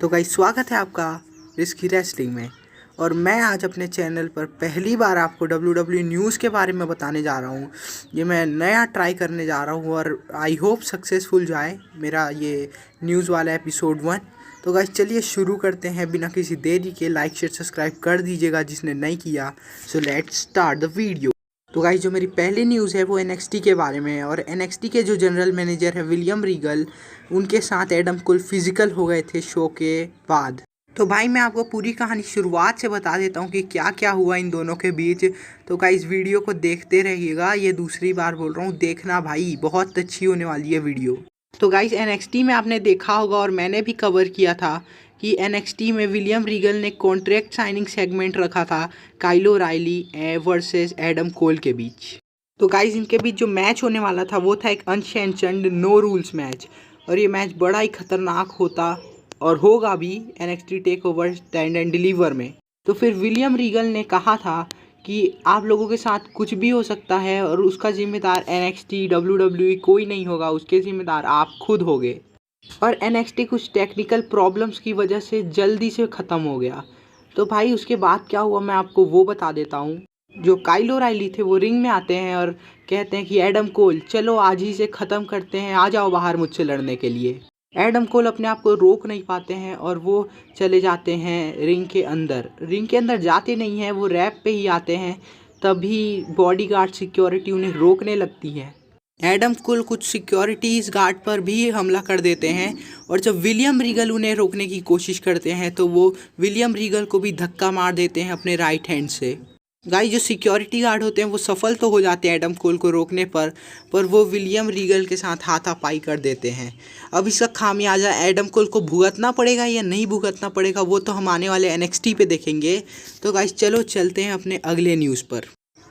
तो गाइस स्वागत है आपका रिस्की रेसलिंग में। और मैं आज अपने चैनल पर पहली बार आपको WWE न्यूज़ के बारे में बताने जा रहा हूँ। ये मैं नया ट्राई करने जा रहा हूँ और आई होप सक्सेसफुल जाए मेरा ये न्यूज़ वाला एपिसोड 1। तो गाइस चलिए शुरू करते हैं बिना किसी देरी के। लाइक शेयर सब्सक्राइब कर दीजिएगा जिसने नहीं किया। So let's start the video. तो गाइस जो मेरी पहली न्यूज़ है वो NXT के बारे में है। और NXT के जो जनरल मैनेजर है विलियम रीगल, उनके साथ एडम कोल फिजिकल हो गए थे शो के बाद। तो भाई मैं आपको पूरी कहानी शुरुआत से बता देता हूँ कि क्या क्या हुआ इन दोनों के बीच। तो गाइस वीडियो को देखते रहिएगा, ये दूसरी बार बोल रहा हूँ, देखना भाई, बहुत अच्छी होने वाली है वीडियो। तो गाइस NXT में आपने देखा होगा और मैंने भी कवर किया था कि NXT में विलियम रीगल ने कॉन्ट्रैक्ट साइनिंग सेगमेंट रखा था Kyle O'Reilly versus Adam Cole के बीच। तो गाइस इनके बीच जो मैच होने वाला था वो था एक अनसेंशन्ड नो रूल्स मैच। और ये मैच बड़ा ही खतरनाक होता और होगा भी NXT takeover stand and deliver में। तो फिर विलियम रीगल ने कहा था कि आप लोगों के साथ कुछ भी हो सकता है और उसका जिम्मेदार NXT WWE कोई नहीं होगा, उसके जिम्मेदार आप खुद होगे। और NXT कुछ टेक्निकल प्रॉब्लम्स की वजह से जल्दी से ख़त्म हो गया। तो भाई उसके बाद क्या हुआ मैं आपको वो बता देता हूँ। जो काइल ओराइली थे वो रिंग में आते हैं और कहते हैं कि एडम कोल चलो आज ही से ख़त्म करते हैं, आ जाओ बाहर मुझसे लड़ने के लिए। एडम कोल अपने आप को रोक नहीं पाते हैं और वो चले जाते हैं रिंग के अंदर। रिंग के अंदर जाते नहीं हैं, वो रैप पे ही आते हैं। तभी बॉडीगार्ड सिक्योरिटी उन्हें रोकने लगती है। एडम कोल कुछ सिक्योरिटीज़ गार्ड पर भी हमला कर देते हैं और जब विलियम रीगल उन्हें रोकने की कोशिश करते हैं तो वो विलियम रीगल को भी धक्का मार देते हैं अपने राइट हैंड से। गाइस जो सिक्योरिटी गार्ड होते हैं वो सफल तो हो जाते हैं एडम कोल को रोकने पर वो विलियम रीगल के साथ हाथापाई कर देते हैं। अब इसका खामियाजा एडम कोल को भुगतना पड़ेगा या नहीं भुगतना पड़ेगा वो तो हम आने वाले NXT पे देखेंगे। तो गाइस चलो चलते हैं अपने अगले न्यूज़ पर।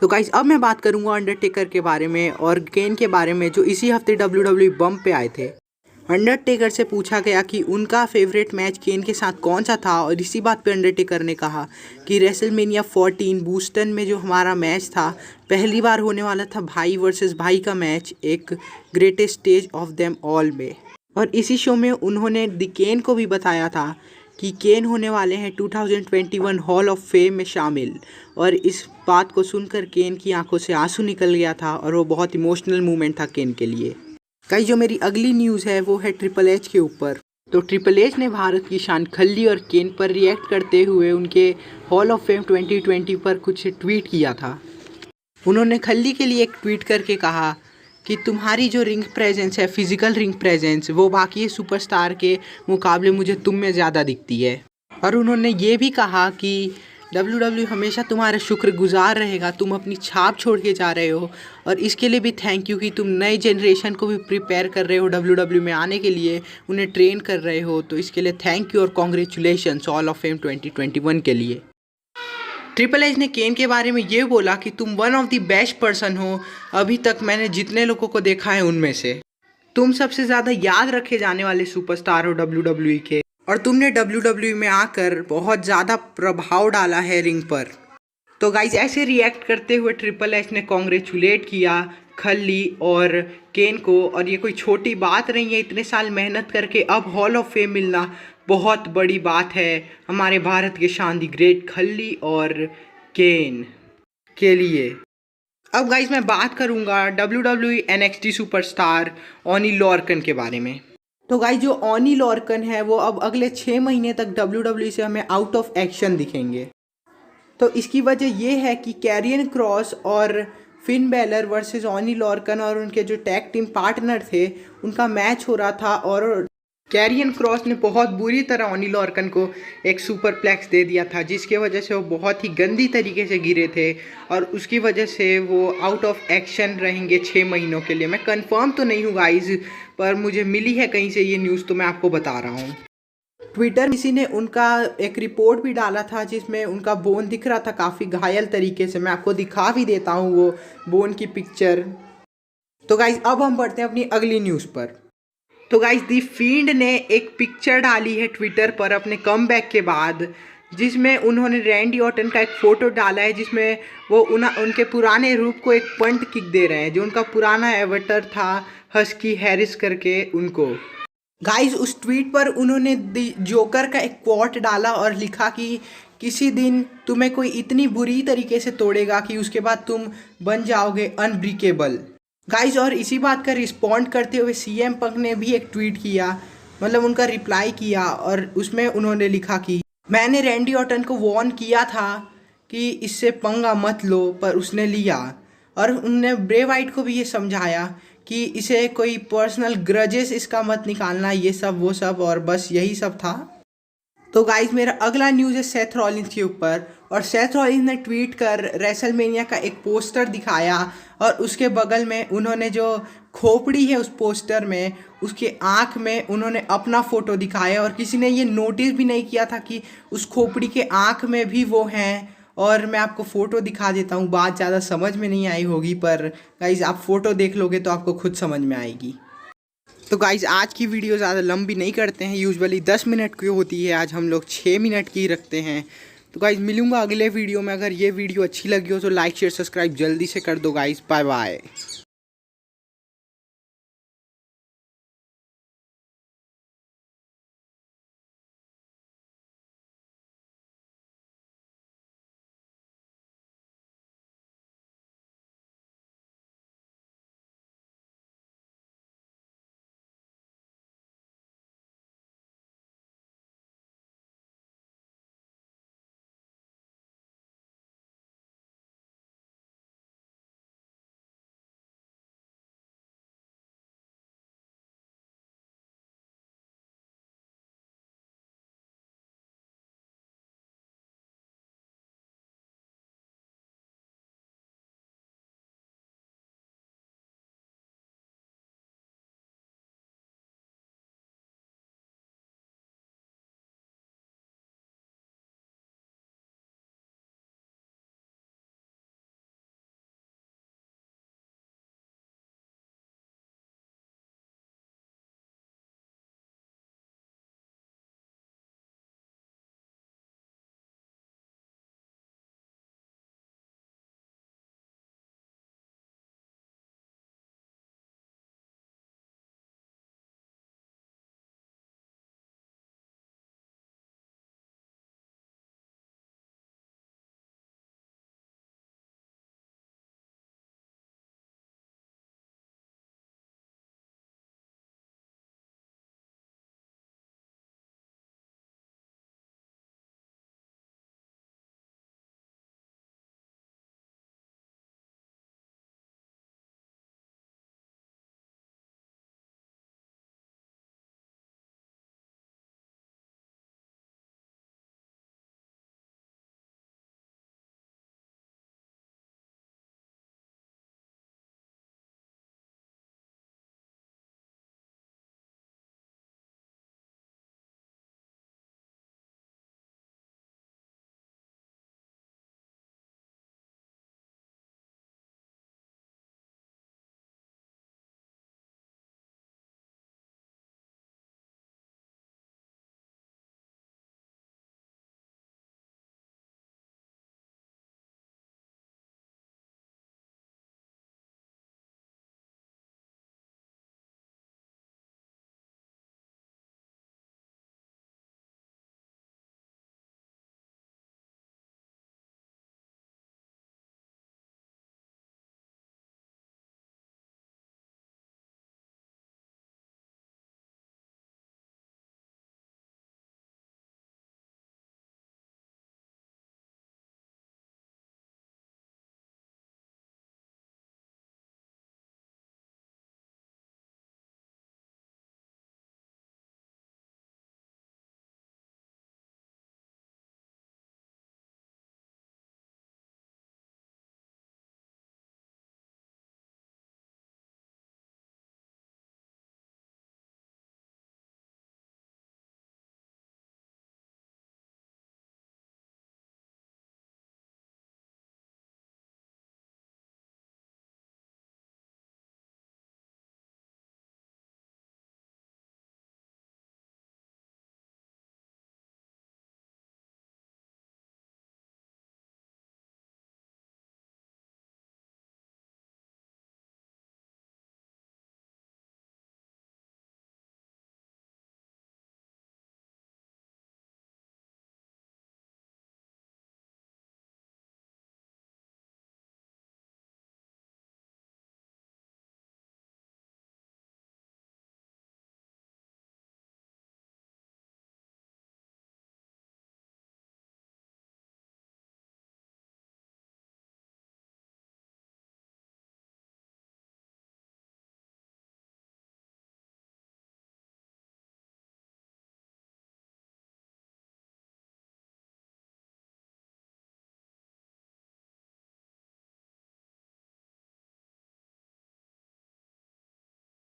तो गाइस अब मैं बात करूंगा अंडरटेकर के बारे में और केन के बारे में जो इसी हफ्ते WWE बम्प पे आए थे। अंडरटेकर से पूछा गया कि उनका फेवरेट मैच केन के साथ कौन सा था और इसी बात पे अंडरटेकर ने कहा कि रेसलमेनिया 14 बूस्टन में जो हमारा मैच था पहली बार होने वाला था भाई वर्सेस भाई का मैच एक greatest stage of them all में। और इसी शो में उन्होंने द केन को भी बताया था कि केन होने वाले हैं 2021 हॉल ऑफ फेम में शामिल। और इस बात को सुनकर केन की आंखों से आंसू निकल गया था और वो बहुत इमोशनल मोमेंट था केन के लिए। कई जो मेरी अगली न्यूज़ है वो है ट्रिपल एच के ऊपर। तो ट्रिपल एच ने भारत की शान खल्ली और केन पर रिएक्ट करते हुए उनके हॉल ऑफ फेम 2020 पर कुछ ट्वीट किया था। उन्होंने खल्ली के लिए एक ट्वीट करके कहा कि तुम्हारी जो रिंग प्रेजेंस है, फिजिकल रिंग प्रेजेंस, वो बाकी सुपरस्टार के मुकाबले मुझे तुम में ज़्यादा दिखती है। और उन्होंने ये भी कहा कि WWE हमेशा तुम्हारा शुक्रगुजार रहेगा, तुम अपनी छाप छोड़ के जा रहे हो और इसके लिए भी थैंक यू कि तुम नए जनरेशन को भी प्रिपेयर कर रहे हो WWE में आने के लिए, उन्हें ट्रेन कर रहे हो। तो इसके लिए थैंक यू और कॉन्ग्रेचुलेशंस हॉल ऑफ फेम 2021 के लिए। ट्रिपल एच ने केन के बारे में ये बोला कि तुम one of the best person हो, अभी तक मैंने जितने लोगों को देखा है उनमें से तुम सबसे ज़्यादा याद रखे जाने वाले सुपरस्टार हो WWE के। और तुमने WWE में आकर बहुत ज़्यादा प्रभाव डाला है रिंग पर। तो गाइज ऐसे रिएक्ट करते हुए ट्रिपल एच ने कॉन्ग्रेचुलेट किया खल्ली और केन को। और ये कोई छोटी बात नहीं है, इतने साल मेहनत करके अब हॉल ऑफ फेम मिलना बहुत बड़ी बात है हमारे भारत के शान दी ग्रेट खल्ली और केन के लिए। अब गाइज मैं बात करूंगा WWE NXT सुपरस्टार ओनी लॉर्कन के बारे में। तो गाइज जो ओनी लॉर्कन है वो अब अगले 6 महीने तक WWE से हमें आउट ऑफ एक्शन दिखेंगे। तो इसकी वजह ये है कि कैरियन क्रॉस और फिन बेलर वर्सेस ओनी लॉर्कन और उनके जो टैग टीम पार्टनर थे उनका मैच हो रहा था और कैरियन क्रॉस ने बहुत बुरी तरह ओनी लॉर्कन को एक सुपरप्लेक्स दे दिया था जिसकी वजह से वो बहुत ही गंदी तरीके से गिरे थे और उसकी वजह से वो आउट ऑफ एक्शन रहेंगे 6 महीनों के लिए। मैं कंफर्म तो नहीं हूँ गाइज, पर मुझे मिली है कहीं से ये न्यूज़, तो मैं आपको बता रहा हूँ। ट्विटर किसी ने उनका एक रिपोर्ट भी डाला था जिसमें उनका बोन दिख रहा था काफ़ी घायल तरीके से। मैं आपको दिखा भी देता हूँ वो बोन की पिक्चर। तो गाइज अब हम बढ़ते हैं अपनी अगली न्यूज़ पर। तो गाइज दी फील्ड ने एक पिक्चर डाली है ट्विटर पर अपने कमबैक के बाद जिसमें उन्होंने रैंडी ऑर्टन का एक फ़ोटो डाला है जिसमें वो उनके पुराने रूप को एक पंट किक दे रहे हैं, जो उनका पुराना एवेटर था हस्की हैरिस करके उनको। गाइज उस ट्वीट पर उन्होंने जोकर का एक कोट डाला और लिखा कि किसी दिन तुम्हें कोई इतनी बुरी तरीके से तोड़ेगा कि उसके बाद तुम बन जाओगे अनब्रेकेबल। गाइज और इसी बात का रिस्पॉन्ड करते हुए सीएम पंक ने भी एक ट्वीट किया, मतलब उनका रिप्लाई किया, और उसमें उन्होंने लिखा कि मैंने रैंडी ऑर्टन को वार्न किया था कि इससे पंगा मत लो, पर उसने लिया। और उनने ब्रे वाइट को भी ये समझाया कि इसे कोई पर्सनल ग्रजेस इसका मत निकालना, ये सब वो सब, और बस यही सब था। तो गाइज मेरा अगला न्यूज़ है सेथ रॉलिंस के ऊपर, और सेथ रॉलिंस ने ट्वीट कर रेसलमेनिया का एक पोस्टर दिखाया और उसके बगल में उन्होंने जो खोपड़ी है उस पोस्टर में, उसके आँख में उन्होंने अपना फ़ोटो दिखाया, और किसी ने ये नोटिस भी नहीं किया था कि उस खोपड़ी के आँख में भी वो हैं। और मैं आपको फ़ोटो दिखा देता हूँ, बात ज़्यादा समझ में नहीं आई होगी, पर गाइज आप फ़ोटो देख लोगे तो आपको खुद समझ में आएगी। तो गाइज़ आज की वीडियो ज़्यादा लंबी नहीं करते हैं, यूजुअली 10 मिनट की होती है, आज हम लोग 6 मिनट की रखते हैं। तो गाइज़ मिलूँगा अगले वीडियो में। अगर ये वीडियो अच्छी लगी हो तो लाइक शेयर सब्सक्राइब जल्दी से कर दो गाइज़। Bye bye.